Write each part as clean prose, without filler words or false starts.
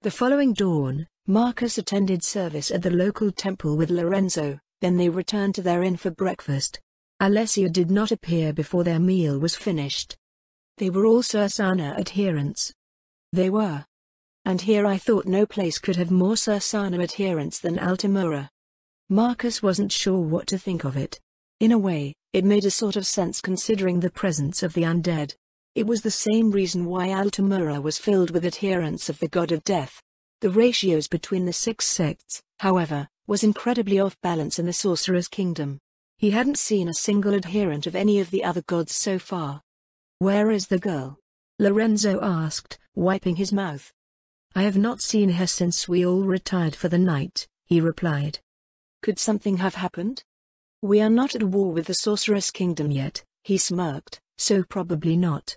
The following dawn, Marcus attended service at the local temple with Lorenzo, then they returned to their inn for breakfast. Alessia did not appear before their meal was finished. They were all Sursana adherents. They were. And here I thought no place could have more Sursana adherents than Altamura. Marcus wasn't sure what to think of it. In a way, it made a sort of sense considering the presence of the undead. It was the same reason why Altamura was filled with adherents of the god of death. The ratios between the 6 sects, however, was incredibly off balance in the Sorcerer's Kingdom. He hadn't seen a single adherent of any of the other gods so far. "Where is the girl?" Lorenzo asked, wiping his mouth. "I have not seen her since we all retired for the night," he replied. "Could something have happened?" "We are not at war with the Sorcerer's Kingdom yet," he smirked, "so probably not."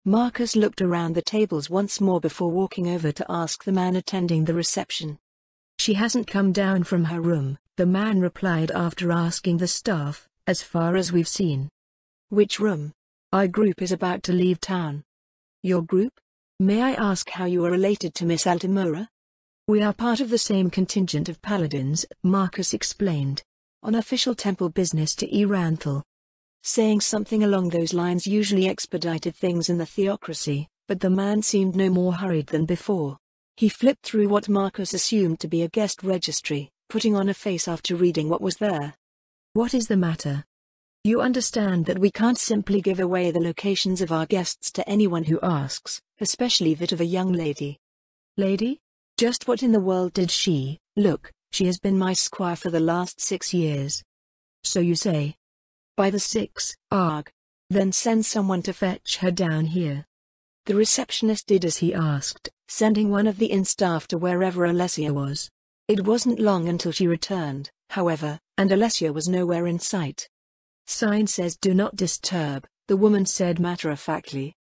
Marcus looked around the tables once more before walking over to ask the man attending the reception. "She hasn't come down from her room," the man replied after asking the staff, "as far as we've seen." "Which room?" "Our group is about to leave town." "Your group? May I ask how you are related to Miss Altamura?" "We are part of the same contingent of paladins," Marcus explained. "On official temple business to Eranthal." Saying something along those lines usually expedited things in the theocracy, but the man seemed no more hurried than before. He flipped through what Marcus assumed to be a guest registry, putting on a face after reading what was there. "What is the matter? You understand that we can't simply give away the locations of our guests to anyone who asks, especially that of a young lady." "Lady? Just what in the world did she look? She has been my squire for the last 6 years." "So you say?" "By the 6, arg. Then send someone to fetch her down here." The receptionist did as he asked, sending one of the inn staff to wherever Alessia was. It wasn't long until she returned, however, and Alessia was nowhere in sight. "Sign says do not disturb," the woman said matter-of-factly.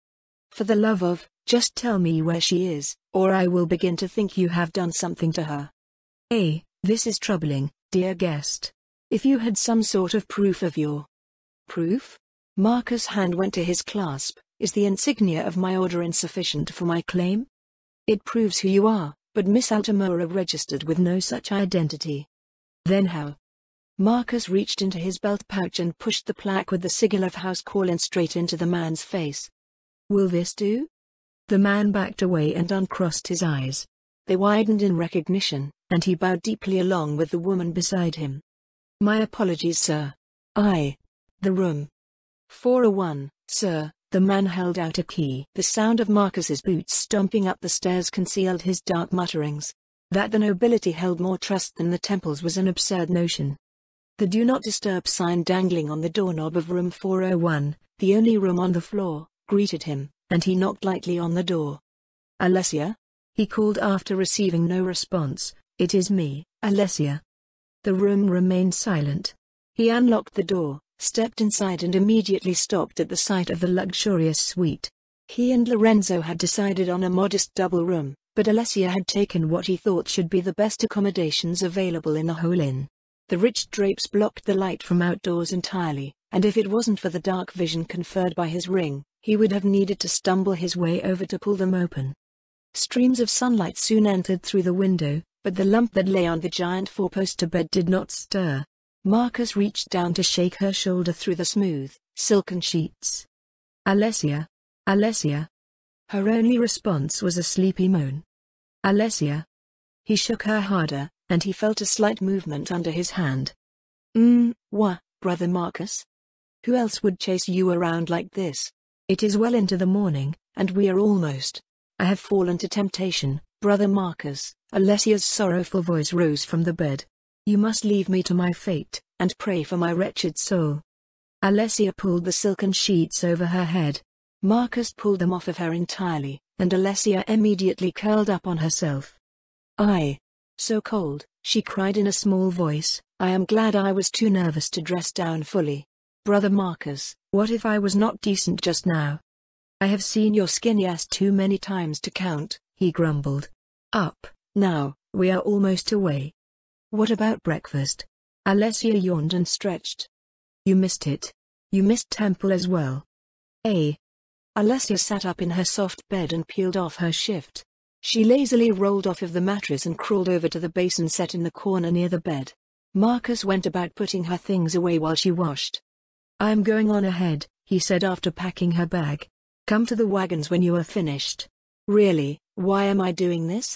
"For the love of, just tell me where she is, or I will begin to think you have done something to her." This is troubling, dear guest. If you had some sort of proof of your..." "Proof?" Marcus' hand went to his clasp. "Is the insignia of my order insufficient for my claim?" "It proves who you are, but Miss Altamura registered with no such identity." "Then how?" Marcus reached into his belt pouch and pushed the plaque with the sigil of House Corlin straight into the man's face. "Will this do?" The man backed away and uncrossed his eyes. They widened in recognition, and he bowed deeply along with the woman beside him. "My apologies, sir. The room. 401, sir." The man held out a key. The sound of Marcus's boots stomping up the stairs concealed his dark mutterings. That the nobility held more trust than the temples was an absurd notion. The Do Not Disturb sign dangling on the doorknob of room 401, the only room on the floor, greeted him, and he knocked lightly on the door. "Alessia?" he called after receiving no response. "It is me, Alessia." The room remained silent. He unlocked the door, stepped inside and immediately stopped at the sight of the luxurious suite. He and Lorenzo had decided on a modest double room, but Alessia had taken what he thought should be the best accommodations available in the whole inn. The rich drapes blocked the light from outdoors entirely, and if it wasn't for the dark vision conferred by his ring, he would have needed to stumble his way over to pull them open. Streams of sunlight soon entered through the window, but the lump that lay on the giant four-poster bed did not stir. Marcus reached down to shake her shoulder through the smooth, silken sheets. "Alessia? Alessia?" Her only response was a sleepy moan. "Alessia?" He shook her harder, and he felt a slight movement under his hand. What, brother Marcus? Who else would chase you around like this? It is well into the morning, and we are almost. I have fallen to temptation, brother Marcus." Alessia's sorrowful voice rose from the bed. "You must leave me to my fate, and pray for my wretched soul." Alessia pulled the silken sheets over her head. Marcus pulled them off of her entirely, and Alessia immediately curled up on herself. So cold," she cried in a small voice. "I am glad I was too nervous to dress down fully. Brother Marcus, what if I was not decent just now?" "I have seen your skinny ass too many times to count," he grumbled. "Up, now, we are almost away." "What about breakfast?" Alessia yawned and stretched. "You missed it. You missed temple as well." Alessia sat up in her soft bed and peeled off her shift. She lazily rolled off of the mattress and crawled over to the basin set in the corner near the bed. Marcus went about putting her things away while she washed. "I'm going on ahead," he said after packing her bag. "Come to the wagons when you are finished." "Really, why am I doing this?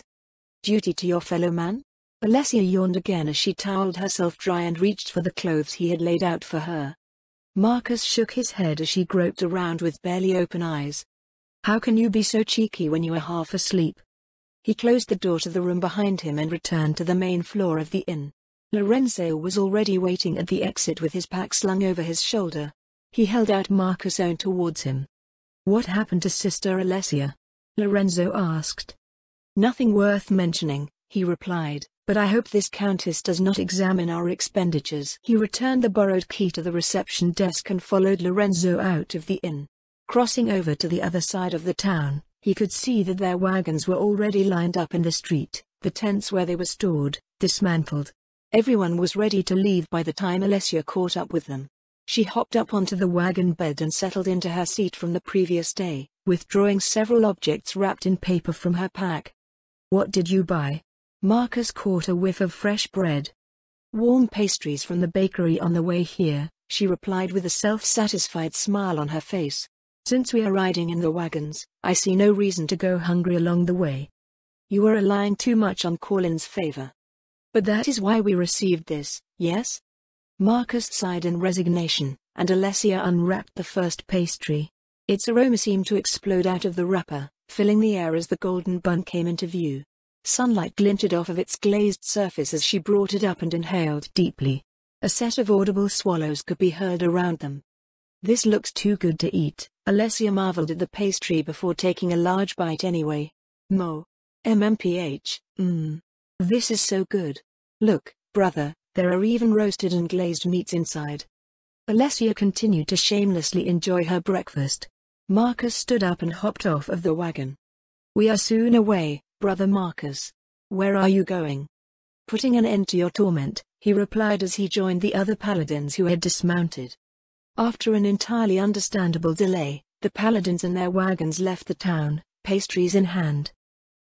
Duty to your fellow man?" Alessia yawned again as she toweled herself dry and reached for the clothes he had laid out for her. Marcus shook his head as she groped around with barely open eyes. "How can you be so cheeky when you are half asleep?" He closed the door to the room behind him and returned to the main floor of the inn. Lorenzo was already waiting at the exit with his pack slung over his shoulder. He held out Marcus' own towards him. "What happened to Sister Alessia?" Lorenzo asked. "Nothing worth mentioning," he replied, "but I hope this countess does not examine our expenditures." He returned the borrowed key to the reception desk and followed Lorenzo out of the inn. Crossing over to the other side of the town, he could see that their wagons were already lined up in the street, the tents where they were stored, dismantled. Everyone was ready to leave by the time Alessia caught up with them. She hopped up onto the wagon bed and settled into her seat from the previous day, withdrawing several objects wrapped in paper from her pack. "What did you buy?" Marcus caught a whiff of fresh bread. "Warm pastries from the bakery on the way here," she replied with a self-satisfied smile on her face. "Since we are riding in the wagons, I see no reason to go hungry along the way." "You are relying too much on Corlin's favor. But that is why we received this, yes?" Marcus sighed in resignation, and Alessia unwrapped the first pastry. Its aroma seemed to explode out of the wrapper, filling the air as the golden bun came into view. Sunlight glinted off of its glazed surface as she brought it up and inhaled deeply. A set of audible swallows could be heard around them. "This looks too good to eat," Alessia marveled at the pastry before taking a large bite anyway. MMPH, this is so good. Look, brother, there are even roasted and glazed meats inside." Alessia continued to shamelessly enjoy her breakfast. Marcus stood up and hopped off of the wagon. "We are soon away, brother Marcus. Where are you going?" "Putting an end to your torment," he replied as he joined the other paladins who had dismounted. After an entirely understandable delay, the paladins and their wagons left the town, pastries in hand.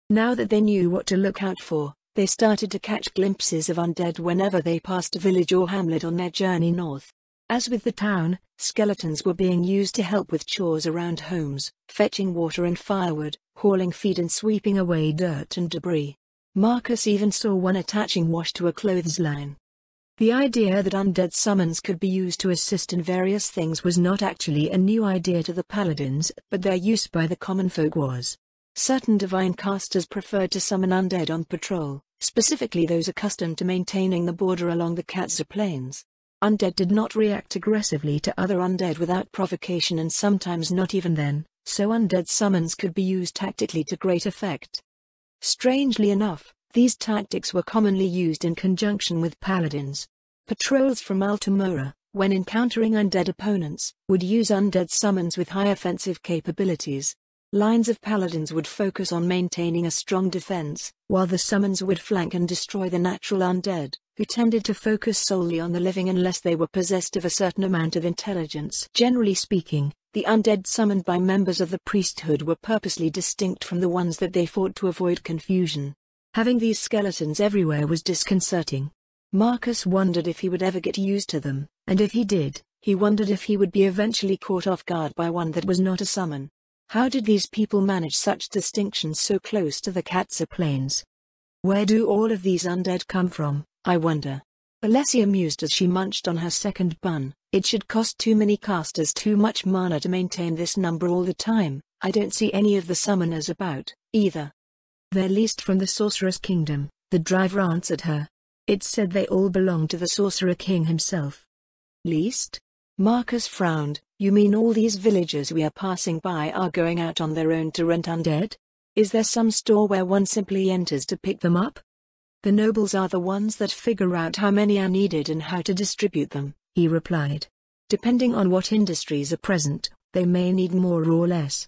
Now that they knew what to look out for, they started to catch glimpses of undead whenever they passed a village or hamlet on their journey north. As with the town, skeletons were being used to help with chores around homes, fetching water and firewood, hauling feed and sweeping away dirt and debris. Marcus even saw one attaching wash to a clothesline. The idea that undead summons could be used to assist in various things was not actually a new idea to the paladins, but their use by the common folk was. Certain divine casters preferred to summon undead on patrol, specifically those accustomed to maintaining the border along the Katza Plains. Undead did not react aggressively to other undead without provocation, and sometimes not even then, so undead summons could be used tactically to great effect. Strangely enough, these tactics were commonly used in conjunction with paladins. Patrols from Altamura, when encountering undead opponents, would use undead summons with high offensive capabilities. Lines of paladins would focus on maintaining a strong defense, while the summons would flank and destroy the natural undead, who tended to focus solely on the living unless they were possessed of a certain amount of intelligence. Generally speaking, the undead summoned by members of the priesthood were purposely distinct from the ones that they fought to avoid confusion. Having these skeletons everywhere was disconcerting. Marcus wondered if he would ever get used to them, and if he did, he wondered if he would be eventually caught off guard by one that was not a summon. How did these people manage such distinctions so close to the Katza Plains? Where do all of these undead come from, I wonder? Alessia mused as she munched on her second bun. It should cost too many casters too much mana to maintain this number all the time. I don't see any of the summoners about, either. They're leased from the Sorcerer's Kingdom, the driver answered her. It's said they all belong to the Sorcerer King himself. Leased? Marcus frowned. You mean all these villagers we are passing by are going out on their own to rent undead? Is there some store where one simply enters to pick them up? The nobles are the ones that figure out how many are needed and how to distribute them, he replied. Depending on what industries are present, they may need more or less.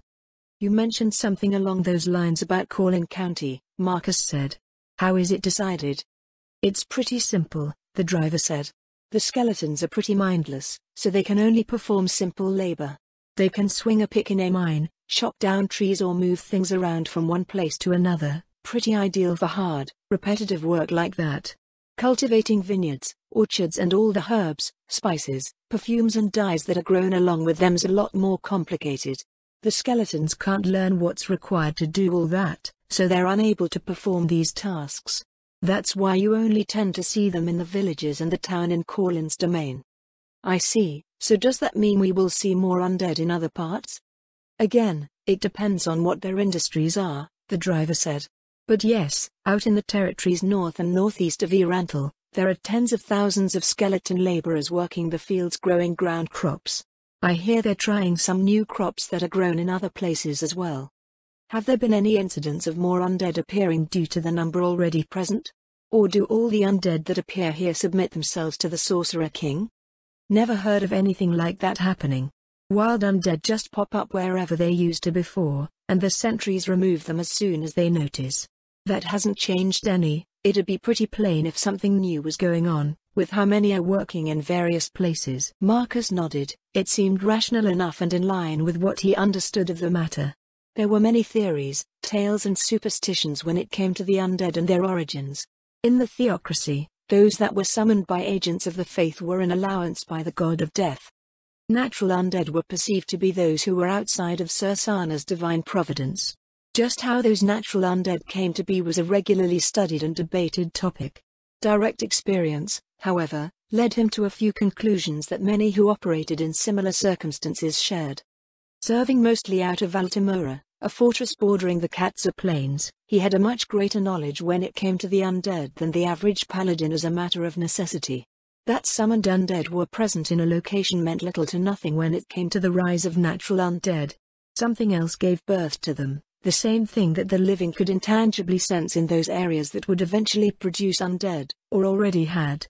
You mentioned something along those lines about Corlin County, Marcus said. How is it decided? It's pretty simple, the driver said. The skeletons are pretty mindless, so they can only perform simple labor. They can swing a pick in a mine, chop down trees or move things around from one place to another, pretty ideal for hard, repetitive work like that. Cultivating vineyards, orchards and all the herbs, spices, perfumes and dyes that are grown along with them's a lot more complicated. The skeletons can't learn what's required to do all that, so they're unable to perform these tasks. That's why you only tend to see them in the villages and the town in Corlin's domain. I see, so does that mean we will see more undead in other parts? Again, it depends on what their industries are, the driver said. But yes, out in the territories north and northeast of Irantal, there are tens of thousands of skeleton laborers working the fields growing ground crops. I hear they're trying some new crops that are grown in other places as well. Have there been any incidents of more undead appearing due to the number already present? Or do all the undead that appear here submit themselves to the Sorcerer King? Never heard of anything like that happening. Wild undead just pop up wherever they used to before, and the sentries remove them as soon as they notice. That hasn't changed any. It'd be pretty plain if something new was going on, with how many are working in various places. Marcus nodded. It seemed rational enough and in line with what he understood of the matter. There were many theories, tales and superstitions when it came to the undead and their origins. In the theocracy, those that were summoned by agents of the faith were an allowance by the god of death. Natural undead were perceived to be those who were outside of Sursana's divine providence. Just how those natural undead came to be was a regularly studied and debated topic. Direct experience, however, led him to a few conclusions that many who operated in similar circumstances shared. Serving mostly out of Altamura, a fortress bordering the Katsa Plains, he had a much greater knowledge when it came to the undead than the average paladin as a matter of necessity. That summoned undead were present in a location meant little to nothing when it came to the rise of natural undead. Something else gave birth to them, the same thing that the living could intangibly sense in those areas that would eventually produce undead, or already had.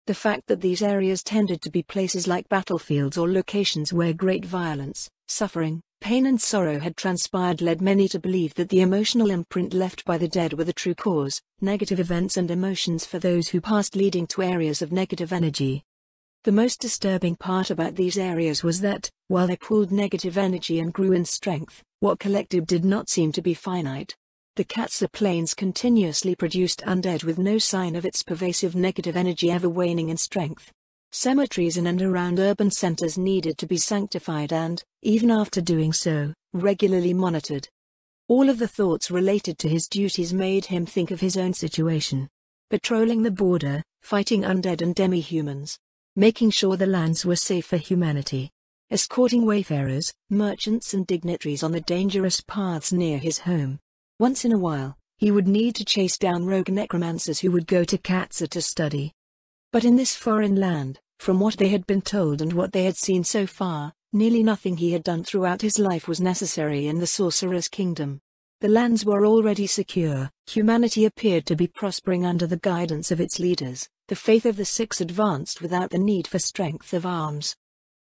The fact that these areas tended to be places like battlefields or locations where great violence, suffering, pain and sorrow had transpired led many to believe that the emotional imprint left by the dead were the true cause, negative events and emotions for those who passed leading to areas of negative energy. The most disturbing part about these areas was that, while they pooled negative energy and grew in strength, what collected did not seem to be finite. The Katsa Plains continuously produced undead with no sign of its pervasive negative energy ever waning in strength. Cemeteries in and around urban centers needed to be sanctified and, even after doing so, regularly monitored. All of the thoughts related to his duties made him think of his own situation. Patrolling the border, fighting undead and demi-humans. Making sure the lands were safe for humanity. Escorting wayfarers, merchants and dignitaries on the dangerous paths near his home. Once in a while, he would need to chase down rogue necromancers who would go to Katsa to study. But in this foreign land, from what they had been told and what they had seen so far, nearly nothing he had done throughout his life was necessary in the Sorcerer's Kingdom. The lands were already secure, humanity appeared to be prospering under the guidance of its leaders, the faith of the Six advanced without the need for strength of arms.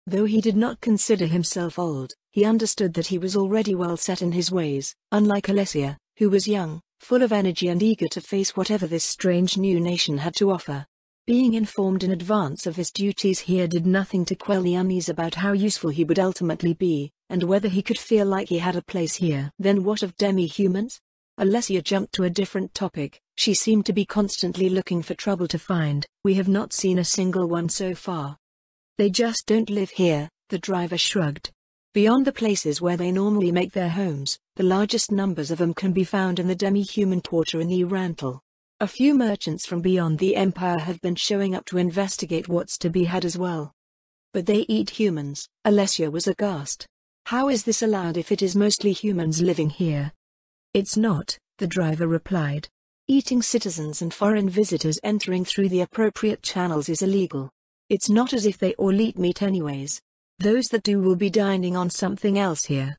Though he did not consider himself old, he understood that he was already well set in his ways, unlike Alessia, who was young, full of energy and eager to face whatever this strange new nation had to offer. Being informed in advance of his duties here did nothing to quell the unease about how useful he would ultimately be, and whether he could feel like he had a place here. Then what of demi-humans? Alessia jumped to a different topic. She seemed to be constantly looking for trouble to find. We have not seen a single one so far. They just don't live here, the driver shrugged. Beyond the places where they normally make their homes, the largest numbers of them can be found in the demi-human quarter in Irantal. A few merchants from beyond the empire have been showing up to investigate what's to be had as well. But they eat humans. Alessia was aghast. How is this allowed if it is mostly humans living here? It's not, the driver replied. Eating citizens and foreign visitors entering through the appropriate channels is illegal. It's not as if they all eat meat anyways. Those that do will be dining on something else here.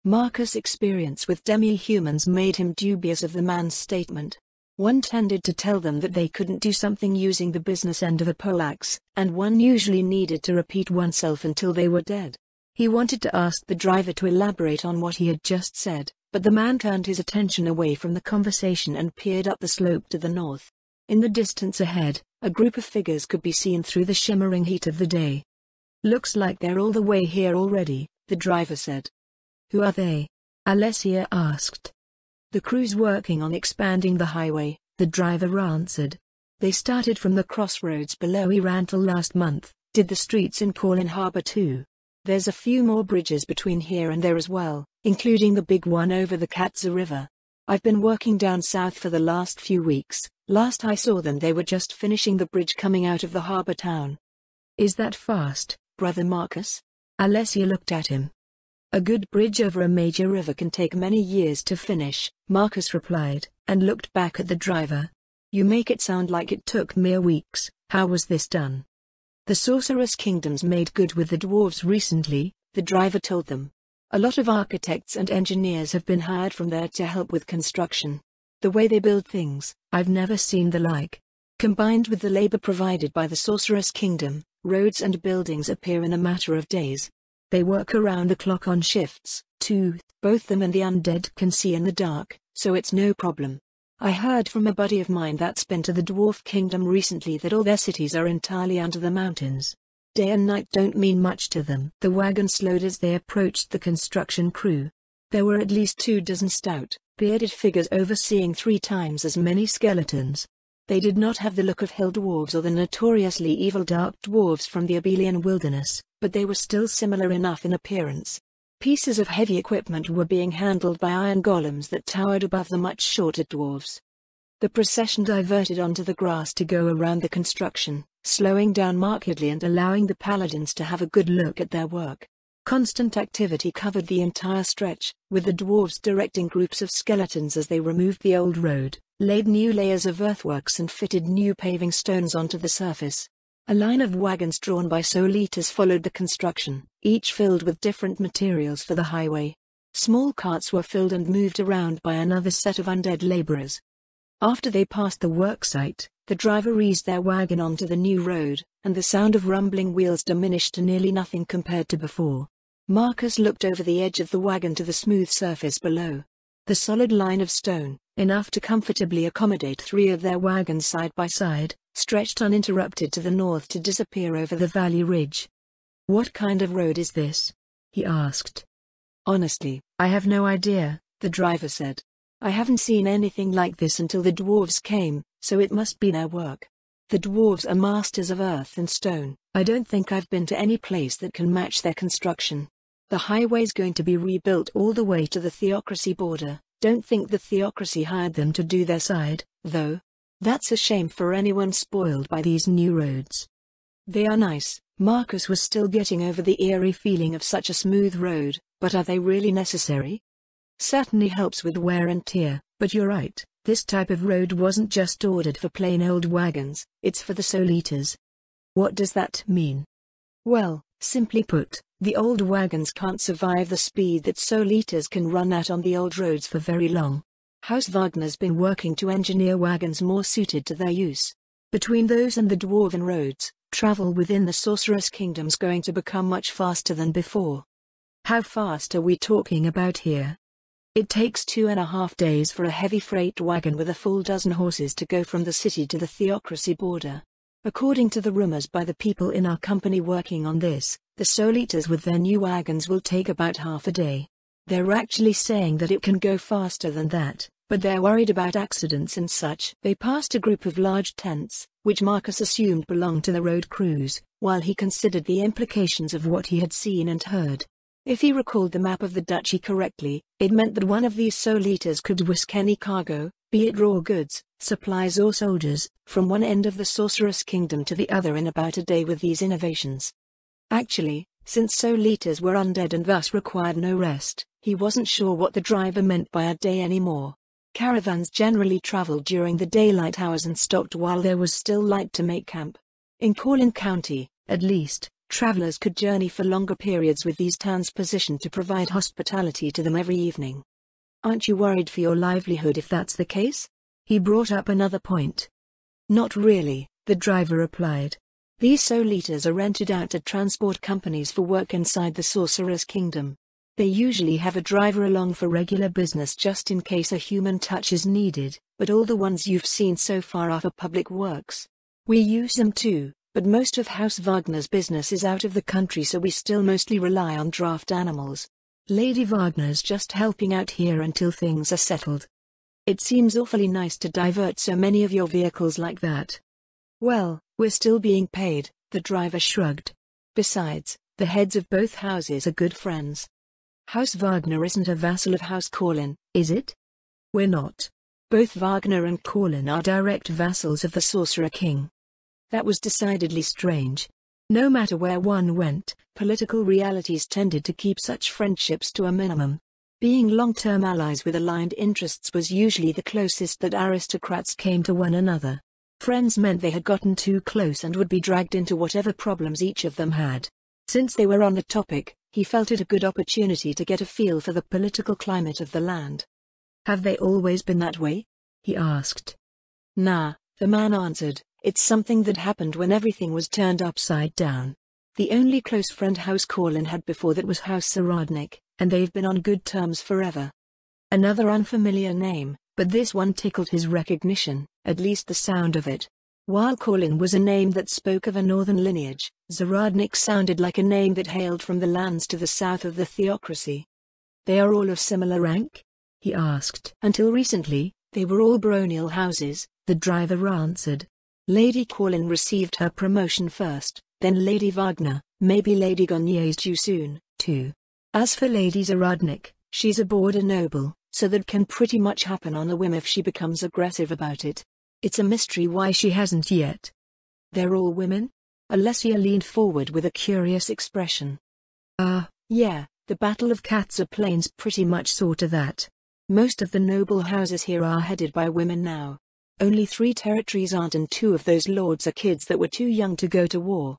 Marcus' experience with demi-humans made him dubious of the man's statement. One tended to tell them that they couldn't do something using the business end of a poleaxe, and one usually needed to repeat oneself until they were dead. He wanted to ask the driver to elaborate on what he had just said, but the man turned his attention away from the conversation and peered up the slope to the north. In the distance ahead, a group of figures could be seen through the shimmering heat of the day. Looks like they're all the way here already, the driver said. Who are they? Alessia asked. The crew's working on expanding the highway, the driver answered. They started from the crossroads below Irantal last month, did the streets in Corlin Harbor too. There's a few more bridges between here and there as well, including the big one over the Katza River. I've been working down south for the last few weeks. Last I saw them they were just finishing the bridge coming out of the harbor town. Is that fast, Brother Marcus? Alessia looked at him. A good bridge over a major river can take many years to finish, Marcus replied, and looked back at the driver. You make it sound like it took mere weeks. How was this done? The Sorceress Kingdoms made good with the dwarves recently, the driver told them. A lot of architects and engineers have been hired from there to help with construction. The way they build things, I've never seen the like. Combined with the labor provided by the Sorceress Kingdom, roads and buildings appear in a matter of days. They work around the clock on shifts, too. Both them and the undead can see in the dark, so it's no problem. I heard from a buddy of mine that's been to the Dwarf Kingdom recently that all their cities are entirely under the mountains. Day and night don't mean much to them. The wagon slowed as they approached the construction crew. There were at least 24 stout, bearded figures overseeing 3 times as many skeletons. They did not have the look of hill dwarves or the notoriously evil dark dwarves from the Abelian wilderness, but they were still similar enough in appearance. Pieces of heavy equipment were being handled by iron golems that towered above the much shorter dwarves. The procession diverted onto the grass to go around the construction, slowing down markedly and allowing the paladins to have a good look at their work. Constant activity covered the entire stretch, with the dwarves directing groups of skeletons as they removed the old road, laid new layers of earthworks and fitted new paving stones onto the surface. A line of wagons drawn by soul-eaters followed the construction, each filled with different materials for the highway. Small carts were filled and moved around by another set of undead laborers. After they passed the worksite, the driver eased their wagon onto the new road, and the sound of rumbling wheels diminished to nearly nothing compared to before. Marcus looked over the edge of the wagon to the smooth surface below. The solid line of stone, enough to comfortably accommodate 3 of their wagons side by side, stretched uninterrupted to the north to disappear over the valley ridge. What kind of road is this? He asked. Honestly, I have no idea, the driver said. I haven't seen anything like this until the dwarves came, so it must be their work. The dwarves are masters of earth and stone. I don't think I've been to any place that can match their construction. The highway's going to be rebuilt all the way to the Theocracy border. Don't think the Theocracy hired them to do their side, though. That's a shame for anyone spoiled by these new roads. They are nice. Marcus was still getting over the eerie feeling of such a smooth road, but are they really necessary? Certainly helps with wear and tear, but you're right, this type of road wasn't just ordered for plain old wagons, it's for the soul-eaters. What does that mean? Well, simply put, the old wagons can't survive the speed that soul-eaters can run at on the old roads for very long. House Wagner's been working to engineer wagons more suited to their use. Between those and the dwarven roads, travel within the Sorceress Kingdom's going to become much faster than before. How fast are we talking about here? It takes 2.5 days for a heavy freight wagon with a full dozen horses to go from the city to the Theocracy border. According to the rumors by the people in our company working on this, the soul-eaters with their new wagons will take about half a day. They're actually saying that it can go faster than that, but they're worried about accidents and such. They passed a group of large tents, which Marcus assumed belonged to the road crews, while he considered the implications of what he had seen and heard. If he recalled the map of the duchy correctly, it meant that one of these soul-eaters could whisk any cargo, be it raw goods, supplies or soldiers, from one end of the Sorceress Kingdom to the other in about a day with these innovations. Actually, since soul-eaters were undead and thus required no rest, he wasn't sure what the driver meant by a day anymore. Caravans generally traveled during the daylight hours and stopped while there was still light to make camp. In Corlin County, at least, travelers could journey for longer periods with these towns positioned to provide hospitality to them every evening. Aren't you worried for your livelihood if that's the case? He brought up another point. Not really, the driver replied. These soul-eaters are rented out to transport companies for work inside the Sorcerer's Kingdom. They usually have a driver along for regular business just in case a human touch is needed, but all the ones you've seen so far are for public works. We use them too, but most of House Wagner's business is out of the country, so we still mostly rely on draft animals. Lady Wagner's just helping out here until things are settled. It seems awfully nice to divert so many of your vehicles like that. Well, we're still being paid, the driver shrugged. Besides, the heads of both houses are good friends. House Wagner isn't a vassal of House Corlin, is it? We're not. Both Wagner and Corlin are direct vassals of the Sorcerer King. That was decidedly strange. No matter where one went, political realities tended to keep such friendships to a minimum. Being long-term allies with aligned interests was usually the closest that aristocrats came to one another. Friends meant they had gotten too close and would be dragged into whatever problems each of them had. Since they were on the topic, he felt it a good opportunity to get a feel for the political climate of the land. Have they always been that way? He asked. Nah, the man answered, it's something that happened when everything was turned upside down. The only close friend House Corlin had before that was House Saradnik, and they've been on good terms forever. Another unfamiliar name, but this one tickled his recognition, at least the sound of it. While Corlin was a name that spoke of a northern lineage, Zaradnik sounded like a name that hailed from the lands to the south of the theocracy. They are all of similar rank? He asked. Until recently, they were all baronial houses, the driver answered. Lady Corlin received her promotion first, then Lady Wagner, maybe Lady Gonier's due soon, too. As for Lady Zaradnik, she's a border noble, so that can pretty much happen on a whim if she becomes aggressive about it. It's a mystery why she hasn't yet. They're all women? Alessia leaned forward with a curious expression. Yeah, the Battle of Katza Plains pretty much saw to that. Most of the noble houses here are headed by women now. Only 3 territories aren't, and 2 of those lords are kids that were too young to go to war.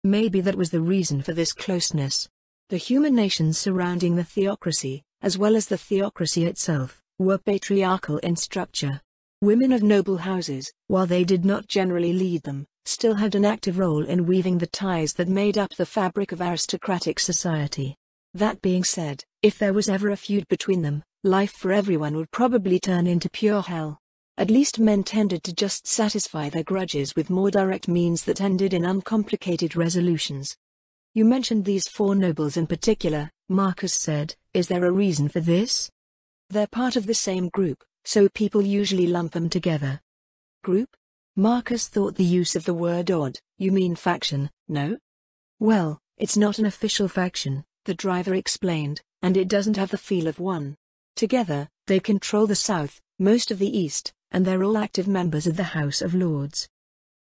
Maybe that was the reason for this closeness. The human nations surrounding the theocracy, as well as the theocracy itself, were patriarchal in structure. Women of noble houses, while they did not generally lead them, still had an active role in weaving the ties that made up the fabric of aristocratic society. That being said, if there was ever a feud between them, life for everyone would probably turn into pure hell. At least men tended to just satisfy their grudges with more direct means that ended in uncomplicated resolutions. You mentioned these 4 nobles in particular, Marcus said. Is there a reason for this? They're part of the same group, so people usually lump them together. Group? Marcus thought the use of the word odd. You mean faction, no? Well, it's not an official faction, the driver explained, and it doesn't have the feel of one. Together, they control the south, most of the east, and they're all active members of the House of Lords.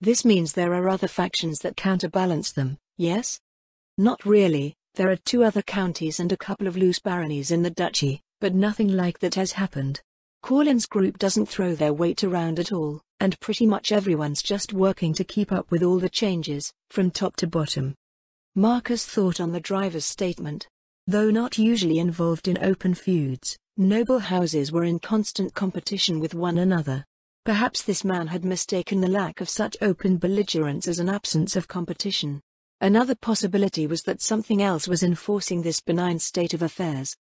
This means there are other factions that counterbalance them, yes? Not really. There are 2 other counties and a couple of loose baronies in the duchy, but nothing like that has happened. Corlin's group doesn't throw their weight around at all, and pretty much everyone's just working to keep up with all the changes, from top to bottom. Marcus thought on the driver's statement. Though not usually involved in open feuds, noble houses were in constant competition with one another. Perhaps this man had mistaken the lack of such open belligerence as an absence of competition. Another possibility was that something else was enforcing this benign state of affairs.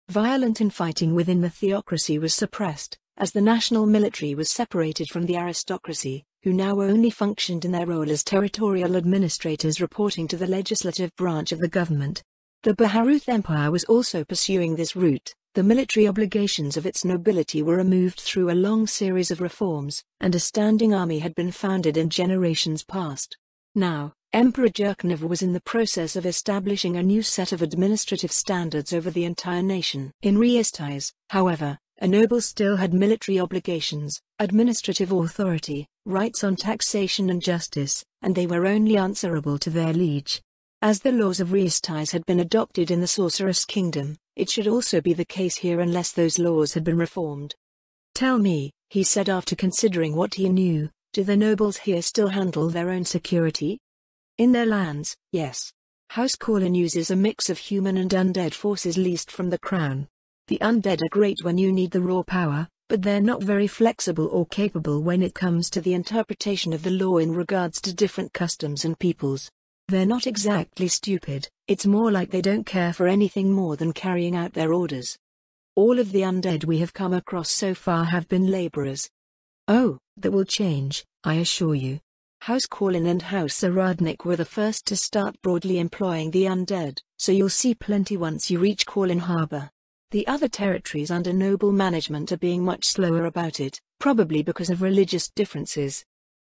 Violent infighting within the theocracy was suppressed, as the national military was separated from the aristocracy, who now only functioned in their role as territorial administrators reporting to the legislative branch of the government. The Baharuth Empire was also pursuing this route. The military obligations of its nobility were removed through a long series of reforms, and a standing army had been founded in generations past. Now, Emperor Jurkanov was in the process of establishing a new set of administrative standards over the entire nation. In Riestais, however, a noble still had military obligations, administrative authority, rights on taxation and justice, and they were only answerable to their liege. As the laws of Riestais had been adopted in the Sorceress Kingdom, it should also be the case here unless those laws had been reformed. Tell me, he said after considering what he knew, do the nobles here still handle their own security? In their lands, yes. House Corlin uses a mix of human and undead forces leased from the crown. The undead are great when you need the raw power, but they're not very flexible or capable when it comes to the interpretation of the law in regards to different customs and peoples. They're not exactly stupid, it's more like they don't care for anything more than carrying out their orders. All of the undead we have come across so far have been laborers. Oh, that will change, I assure you. House Corlin and House Saradnik were the first to start broadly employing the undead, so you'll see plenty once you reach Corlin Harbor. The other territories under noble management are being much slower about it, probably because of religious differences.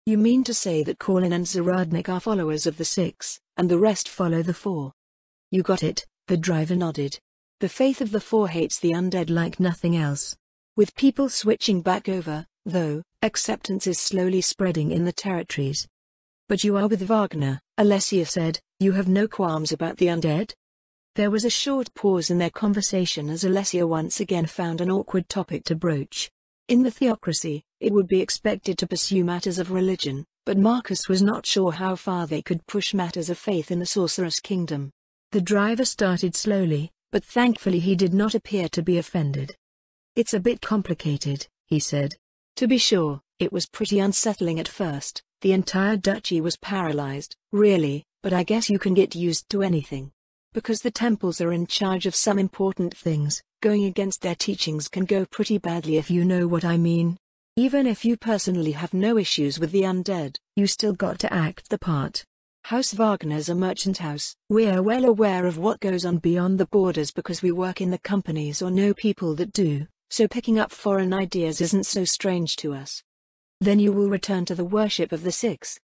You mean to say that Korlin and Zaradnik are followers of the Six, and the rest follow the Four? You got it, the driver nodded. The faith of the Four hates the undead like nothing else. With people switching back over, though, acceptance is slowly spreading in the territories. But you are with Wagner, Alessia said. You have no qualms about the undead? There was a short pause in their conversation as Alessia once again found an awkward topic to broach. In the theocracy, it would be expected to pursue matters of religion, but Marcus was not sure how far they could push matters of faith in the Sorceress Kingdom. The driver started slowly, but thankfully he did not appear to be offended. It's a bit complicated, he said. To be sure, it was pretty unsettling at first. The entire duchy was paralyzed, really, but I guess you can get used to anything. Because the temples are in charge of some important things, going against their teachings can go pretty badly if you know what I mean. Even if you personally have no issues with the undead, you still got to act the part. House Wagner's a merchant house. We're well aware of what goes on beyond the borders because we work in the companies or know people that do, so picking up foreign ideas isn't so strange to us. Then you will return to the worship of the Six.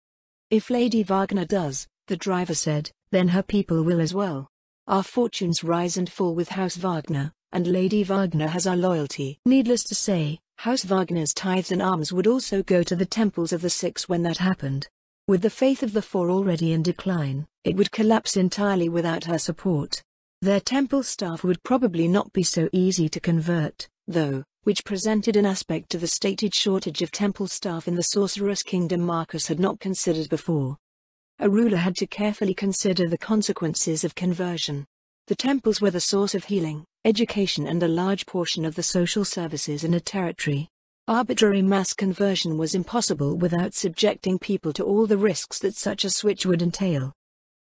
If Lady Wagner does, the driver said, then her people will as well. Our fortunes rise and fall with House Wagner, and Lady Wagner has our loyalty. Needless to say, House Wagner's tithes and alms would also go to the temples of the Six when that happened. With the faith of the Four already in decline, it would collapse entirely without her support. Their temple staff would probably not be so easy to convert, though, which presented an aspect to the stated shortage of temple staff in the Sorceress Kingdom Marcus had not considered before. A ruler had to carefully consider the consequences of conversion. The temples were the source of healing, education and a large portion of the social services in a territory. Arbitrary mass conversion was impossible without subjecting people to all the risks that such a switch would entail.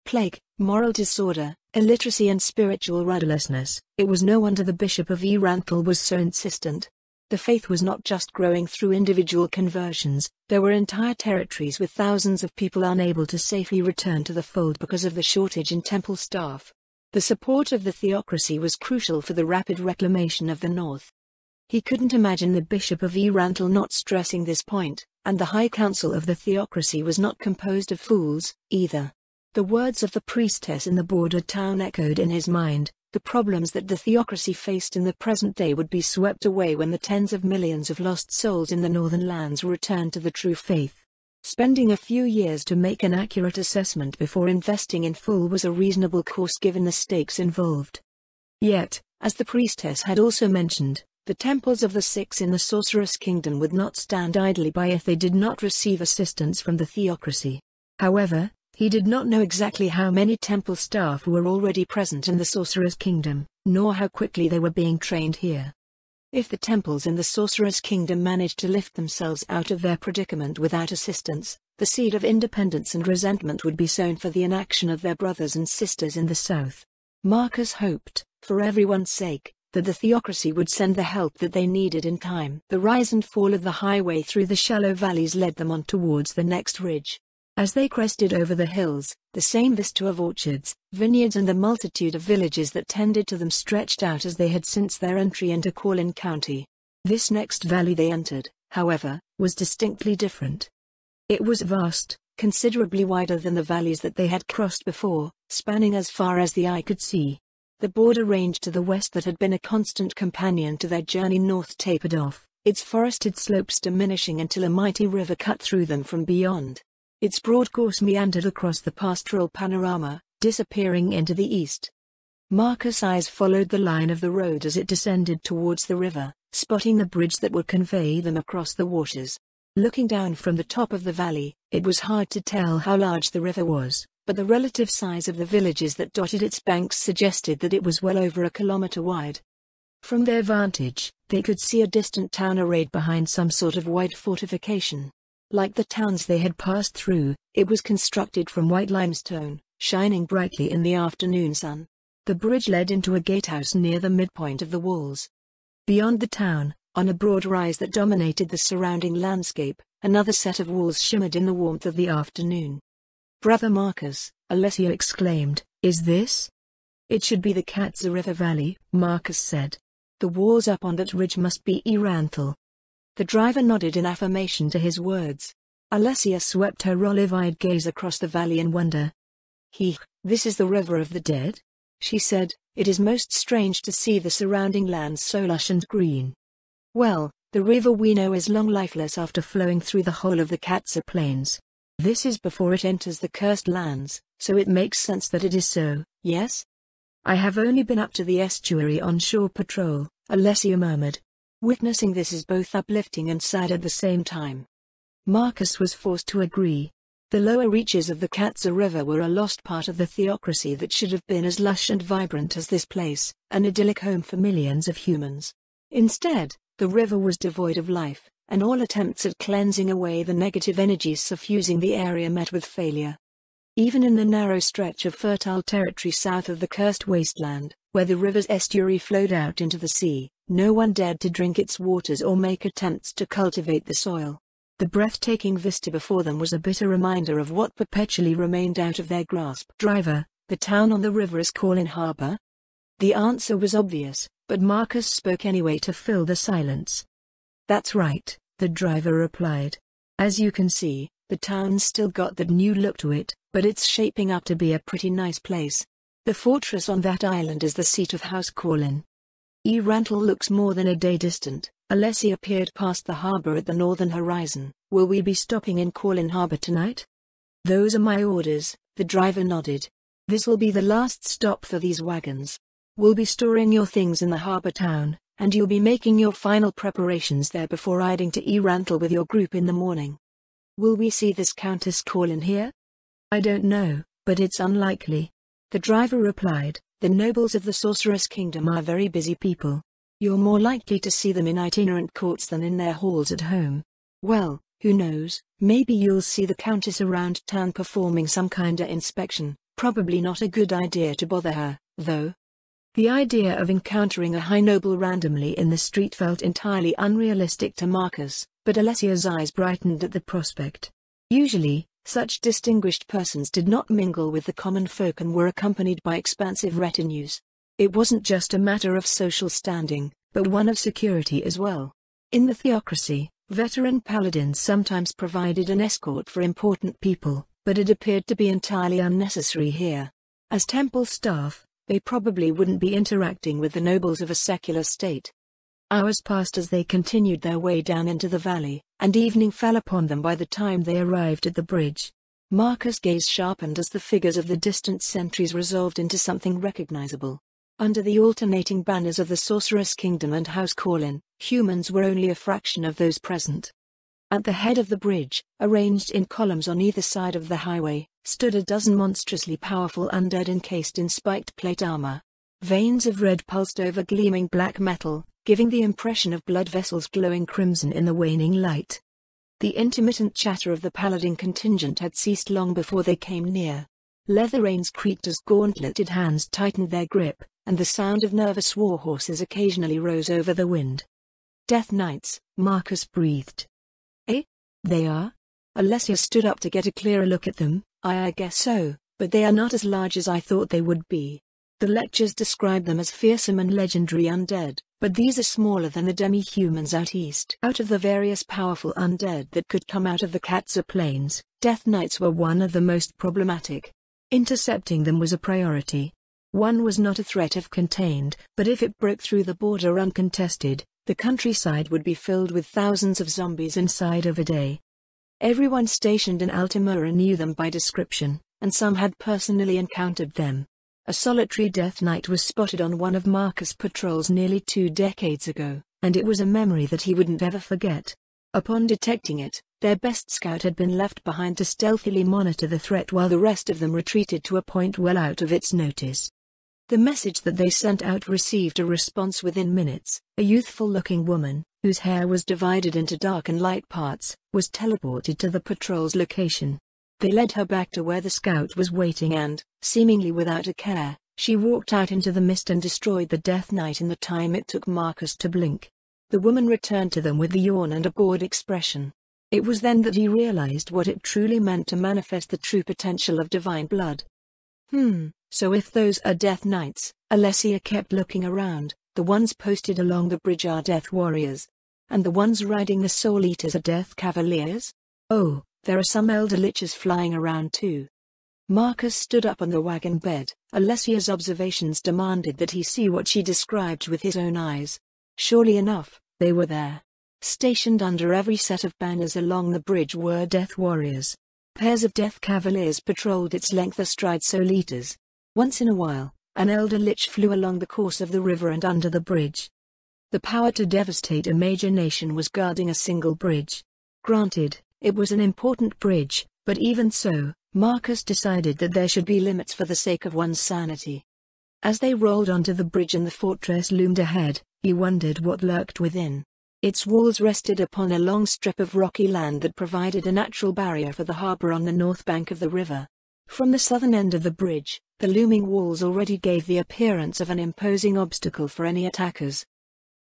Plague, moral disorder, illiteracy and spiritual rudderlessness. It was no wonder the Bishop of Eranthal was so insistent. The faith was not just growing through individual conversions, there were entire territories with thousands of people unable to safely return to the fold because of the shortage in temple staff. The support of the theocracy was crucial for the rapid reclamation of the North. He couldn't imagine the Bishop of Eranthal not stressing this point, and the High Council of the theocracy was not composed of fools, either. The words of the priestess in the border town echoed in his mind. The problems that the theocracy faced in the present day would be swept away when the tens of millions of lost souls in the northern lands returned to the true faith. Spending a few years to make an accurate assessment before investing in full was a reasonable course given the stakes involved. Yet, as the priestess had also mentioned, the temples of the Six in the Sorceress Kingdom would not stand idly by if they did not receive assistance from the theocracy. However, he did not know exactly how many temple staff were already present in the Sorceress Kingdom, nor how quickly they were being trained here. If the temples in the Sorceress Kingdom managed to lift themselves out of their predicament without assistance, the seed of independence and resentment would be sown for the inaction of their brothers and sisters in the south. Marcus hoped, for everyone's sake, that the theocracy would send the help that they needed in time. The rise and fall of the highway through the shallow valleys led them on towards the next ridge. As they crested over the hills, the same vista of orchards, vineyards and the multitude of villages that tended to them stretched out as they had since their entry into Korlin County. This next valley they entered, however, was distinctly different. It was vast, considerably wider than the valleys that they had crossed before, spanning as far as the eye could see. The border range to the west that had been a constant companion to their journey north tapered off, its forested slopes diminishing until a mighty river cut through them from beyond. Its broad course meandered across the pastoral panorama, disappearing into the east. Marcus' eyes followed the line of the road as it descended towards the river, spotting the bridge that would convey them across the waters. Looking down from the top of the valley, it was hard to tell how large the river was, but the relative size of the villages that dotted its banks suggested that it was well over a kilometer wide. From their vantage, they could see a distant town arrayed behind some sort of white fortification. Like the towns they had passed through, it was constructed from white limestone, shining brightly in the afternoon sun. The bridge led into a gatehouse near the midpoint of the walls. Beyond the town, on a broad rise that dominated the surrounding landscape, another set of walls shimmered in the warmth of the afternoon. "Brother Marcus," Alessia exclaimed, "is this?" "It should be the Katza River Valley," Marcus said. The walls up on that ridge must be Eranthal. The driver nodded in affirmation to his words. Alessia swept her olive-eyed gaze across the valley in wonder. This is the river of the dead? She said, it is most strange to see the surrounding lands so lush and green. Well, the river we know is long lifeless after flowing through the whole of the Katsa Plains. This is before it enters the cursed lands, so it makes sense that it is so, yes? I have only been up to the estuary on shore patrol, Alessia murmured. Witnessing this is both uplifting and sad at the same time. Marcus was forced to agree. The lower reaches of the Katsa River were a lost part of the theocracy that should have been as lush and vibrant as this place, an idyllic home for millions of humans. Instead, the river was devoid of life, and all attempts at cleansing away the negative energies suffusing the area met with failure. Even in the narrow stretch of fertile territory south of the cursed wasteland, where the river's estuary flowed out into the sea, no one dared to drink its waters or make attempts to cultivate the soil. The breathtaking vista before them was a bitter reminder of what perpetually remained out of their grasp. Driver, the town on the river is Corlin Harbor? The answer was obvious, but Marcus spoke anyway to fill the silence. That's right, the driver replied. As you can see, the town's still got that new look to it, but it's shaping up to be a pretty nice place. The fortress on that island is the seat of House Corlin. Eranthal looks more than a day distant. Alessia peered past the harbor at the northern horizon. Will we be stopping in Corlin Harbor tonight? Those are my orders, the driver nodded. This'll be the last stop for these wagons. We'll be storing your things in the harbor town, and you'll be making your final preparations there before riding to Eranthal with your group in the morning. Will we see this Countess Corlin here? I don't know, but it's unlikely. The driver replied, the nobles of the Sorceress Kingdom are very busy people. You're more likely to see them in itinerant courts than in their halls at home. Well, who knows, maybe you'll see the Countess around town performing some kinda inspection. Probably not a good idea to bother her, though. The idea of encountering a high noble randomly in the street felt entirely unrealistic to Marcus, but Alessia's eyes brightened at the prospect. Usually, such distinguished persons did not mingle with the common folk and were accompanied by expansive retinues. It wasn't just a matter of social standing, but one of security as well. In the theocracy, veteran paladins sometimes provided an escort for important people, but it appeared to be entirely unnecessary here. As temple staff, they probably wouldn't be interacting with the nobles of a secular state. Hours passed as they continued their way down into the valley, and evening fell upon them by the time they arrived at the bridge. Marcus' gaze sharpened as the figures of the distant sentries resolved into something recognizable. Under the alternating banners of the Sorceress Kingdom and House Corlin, humans were only a fraction of those present. At the head of the bridge, arranged in columns on either side of the highway, stood a dozen monstrously powerful undead encased in spiked plate armor. Veins of red pulsed over gleaming black metal, giving the impression of blood vessels glowing crimson in the waning light. The intermittent chatter of the paladin contingent had ceased long before they came near. Leather reins creaked as gauntleted hands tightened their grip, and the sound of nervous warhorses occasionally rose over the wind. Death Knights, Marcus breathed. Eh? They are? Alessia stood up to get a clearer look at them. I guess so, but they are not as large as I thought they would be. The lectures describe them as fearsome and legendary undead, but these are smaller than the demi-humans out east. Out of the various powerful undead that could come out of the Katsa Plains, Death Knights were one of the most problematic. Intercepting them was a priority. One was not a threat if contained, but if it broke through the border uncontested, the countryside would be filled with thousands of zombies inside of a day. Everyone stationed in Altamura knew them by description, and some had personally encountered them. A solitary Death Knight was spotted on one of Marcus' patrols nearly 2 decades ago, and it was a memory that he wouldn't ever forget. Upon detecting it, their best scout had been left behind to stealthily monitor the threat while the rest of them retreated to a point well out of its notice. The message that they sent out received a response within minutes. A youthful-looking woman, whose hair was divided into dark and light parts, was teleported to the patrol's location. They led her back to where the scout was waiting and, seemingly without a care, she walked out into the mist and destroyed the Death Knight in the time it took Marcus to blink. The woman returned to them with a yawn and a bored expression. It was then that he realized what it truly meant to manifest the true potential of divine blood. So if those are Death Knights, Alessia kept looking around, The ones posted along the bridge are Death Warriors. And the ones riding the Soul Eaters are Death Cavaliers? Oh, there are some Elder Liches flying around too. Marcus stood up on the wagon bed. Alessia's observations demanded that he see what she described with his own eyes. Surely enough, they were there. Stationed under every set of banners along the bridge were Death Warriors. Pairs of Death Cavaliers patrolled its length astride Soul Eaters. Once in a while, an Elder Lich flew along the course of the river and under the bridge. The power to devastate a major nation was guarding a single bridge. Granted, it was an important bridge, but even so, Marcus decided that there should be limits for the sake of one's sanity. As they rolled onto the bridge and the fortress loomed ahead, he wondered what lurked within. Its walls rested upon a long strip of rocky land that provided a natural barrier for the harbor on the north bank of the river. From the southern end of the bridge, the looming walls already gave the appearance of an imposing obstacle for any attackers.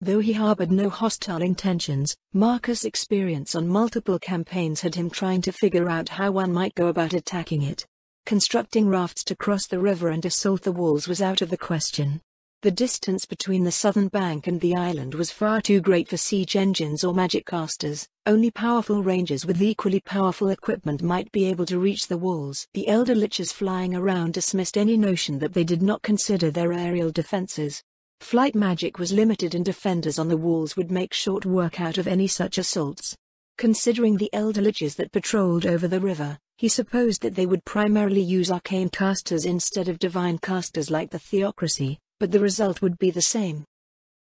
Though he harbored no hostile intentions, Marcus' experience on multiple campaigns had him trying to figure out how one might go about attacking it. Constructing rafts to cross the river and assault the walls was out of the question. The distance between the southern bank and the island was far too great for siege engines or magic casters. Only powerful rangers with equally powerful equipment might be able to reach the walls. The Elder Liches flying around dismissed any notion that they did not consider their aerial defenses. Flight magic was limited and defenders on the walls would make short work out of any such assaults. Considering the Elder Liches that patrolled over the river, he supposed that they would primarily use arcane casters instead of divine casters like the Theocracy, but the result would be the same.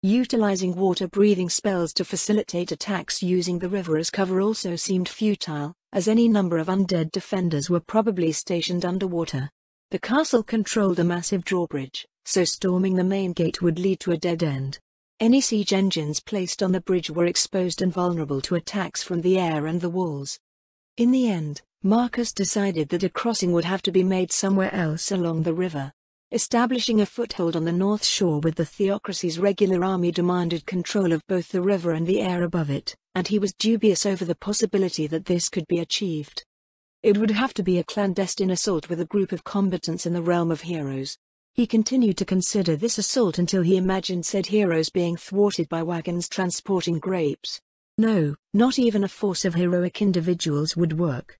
Utilizing water-breathing spells to facilitate attacks using the river as cover also seemed futile, as any number of undead defenders were probably stationed underwater. The castle controlled a massive drawbridge, so storming the main gate would lead to a dead end. Any siege engines placed on the bridge were exposed and vulnerable to attacks from the air and the walls. In the end, Marcus decided that a crossing would have to be made somewhere else along the river. Establishing a foothold on the north shore with the Theocracy's regular army demanded control of both the river and the air above it, and he was dubious over the possibility that this could be achieved. It would have to be a clandestine assault with a group of combatants in the realm of heroes. He continued to consider this assault until he imagined said heroes being thwarted by wagons transporting grapes. No, not even a force of heroic individuals would work.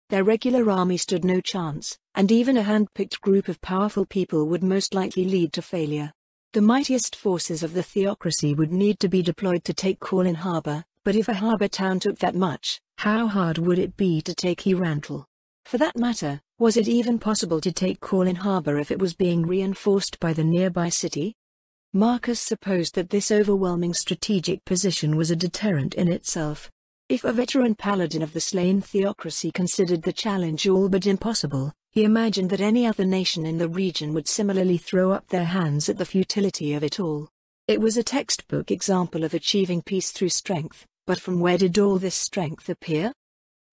Their regular army stood no chance, and even a hand-picked group of powerful people would most likely lead to failure. The mightiest forces of the Theocracy would need to be deployed to take Corlin Harbor, but if a harbor town took that much, how hard would it be to take Herantle? For that matter, was it even possible to take Corlin Harbor if it was being reinforced by the nearby city? Marcus supposed that this overwhelming strategic position was a deterrent in itself. If a veteran paladin of the slain Theocracy considered the challenge all but impossible, he imagined that any other nation in the region would similarly throw up their hands at the futility of it all. It was a textbook example of achieving peace through strength, but from where did all this strength appear?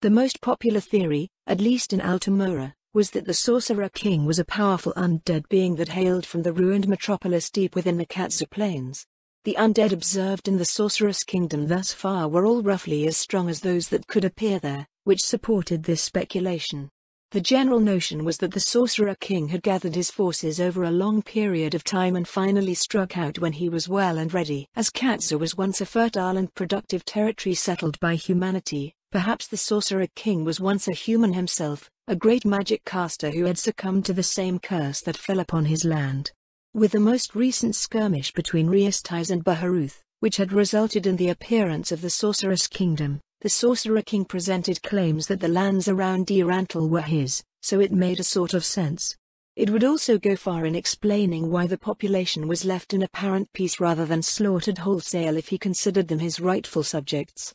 The most popular theory, at least in Altamura, was that the Sorcerer King was a powerful undead being that hailed from the ruined metropolis deep within the Katza Plains. The undead observed in the Sorceress Kingdom thus far were all roughly as strong as those that could appear there, which supported this speculation. The general notion was that the Sorcerer King had gathered his forces over a long period of time and finally struck out when he was well and ready. As Katza was once a fertile and productive territory settled by humanity, perhaps the Sorcerer King was once a human himself, a great magic caster who had succumbed to the same curse that fell upon his land. With the most recent skirmish between Riastais and Baharuth, which had resulted in the appearance of the Sorceress Kingdom, the Sorcerer King presented claims that the lands around Herantle were his, so it made a sort of sense. It would also go far in explaining why the population was left in apparent peace rather than slaughtered wholesale if he considered them his rightful subjects.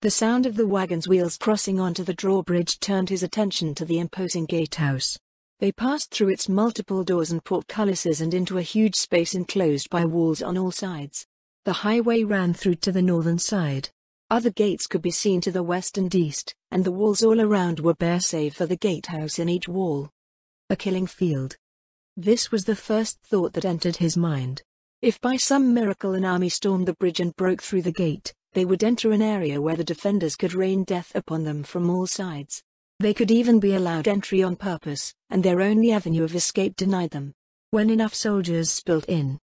The sound of the wagon's wheels crossing onto the drawbridge turned his attention to the imposing gatehouse. They passed through its multiple doors and portcullises and into a huge space enclosed by walls on all sides. The highway ran through to the northern side. Other gates could be seen to the west and east, and the walls all around were bare save for the gatehouse in each wall. A killing field. This was the first thought that entered his mind. If by some miracle an army stormed the bridge and broke through the gate, they would enter an area where the defenders could rain death upon them from all sides. They could even be allowed entry on purpose, and their only avenue of escape denied them. When enough soldiers spilt in,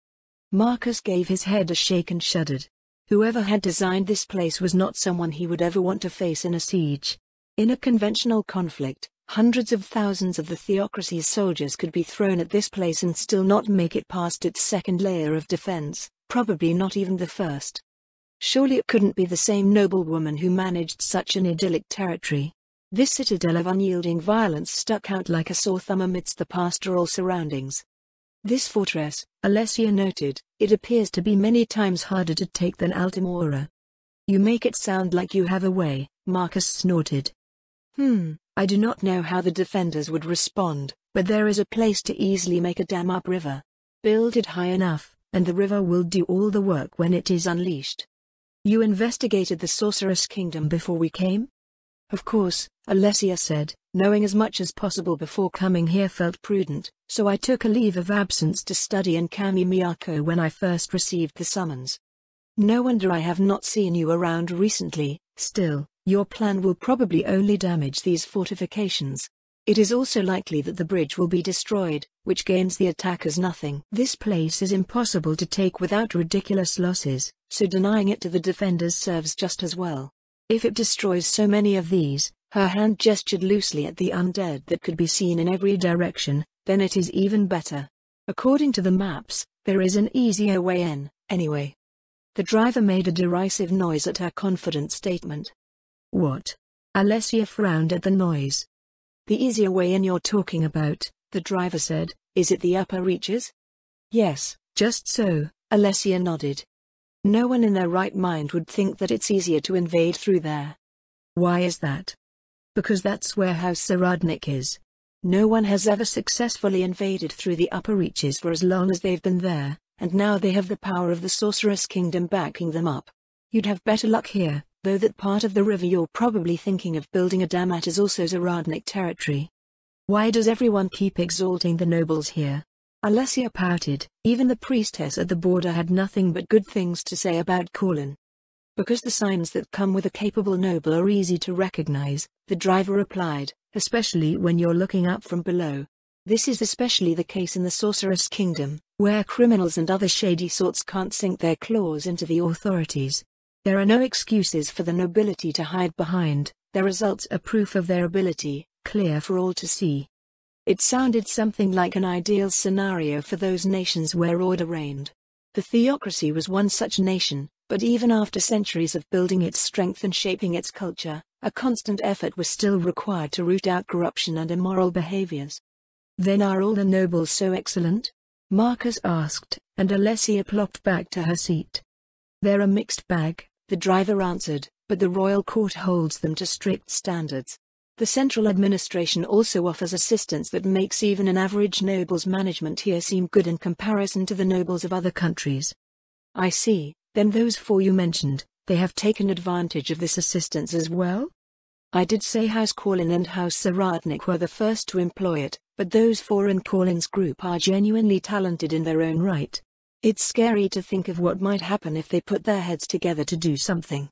Marcus gave his head a shake and shuddered. Whoever had designed this place was not someone he would ever want to face in a siege. In a conventional conflict, hundreds of thousands of the theocracy's soldiers could be thrown at this place and still not make it past its second layer of defense, probably not even the first. Surely it couldn't be the same noblewoman who managed such an idyllic territory. This citadel of unyielding violence stuck out like a sore thumb amidst the pastoral surroundings. This fortress, Alessia noted, it appears to be many times harder to take than Altamora. You make it sound like you have a way, Marcus snorted. I do not know how the defenders would respond, but there is a place to easily make a dam upriver. Build it high enough, and the river will do all the work when it is unleashed. You investigated the Sorceress Kingdom before we came? Of course, Alessia said, knowing as much as possible before coming here felt prudent, so I took a leave of absence to study in Kami Miyako when I first received the summons. No wonder I have not seen you around recently. Still, your plan will probably only damage these fortifications. It is also likely that the bridge will be destroyed, which gains the attackers nothing. This place is impossible to take without ridiculous losses, so denying it to the defenders serves just as well. If it destroys so many of these, her hand gestured loosely at the undead that could be seen in every direction, then it is even better. According to the maps, there is an easier way in, anyway. The driver made a derisive noise at her confident statement. What? Alessia frowned at the noise. The easier way in you're talking about, the driver said, is it the upper reaches? Yes, just so, Alessia nodded. No one in their right mind would think that it's easier to invade through there. Why is that? Because that's where House Saradnik is. No one has ever successfully invaded through the upper reaches for as long as they've been there, and now they have the power of the Sorceress Kingdom backing them up. You'd have better luck here, though that part of the river you're probably thinking of building a dam at is also Saradnik territory. Why does everyone keep exalting the nobles here? Alessia pouted. Even the priestess at the border had nothing but good things to say about Corlin. Because the signs that come with a capable noble are easy to recognize, the driver replied, especially when you're looking up from below. This is especially the case in the Sorceress Kingdom, where criminals and other shady sorts can't sink their claws into the authorities. There are no excuses for the nobility to hide behind, their results are proof of their ability, clear for all to see. It sounded something like an ideal scenario for those nations where order reigned. The theocracy was one such nation, but even after centuries of building its strength and shaping its culture, a constant effort was still required to root out corruption and immoral behaviors. Then are all the nobles so excellent? Marcus asked, and Alessia plopped back to her seat. They're a mixed bag, the driver answered, but the royal court holds them to strict standards. The central administration also offers assistance that makes even an average noble's management here seem good in comparison to the nobles of other countries. I see, then those four you mentioned, they have taken advantage of this assistance as well? I did say House Corlin and House Saradnik were the first to employ it, but those four in Corlin's group are genuinely talented in their own right. It's scary to think of what might happen if they put their heads together to do something.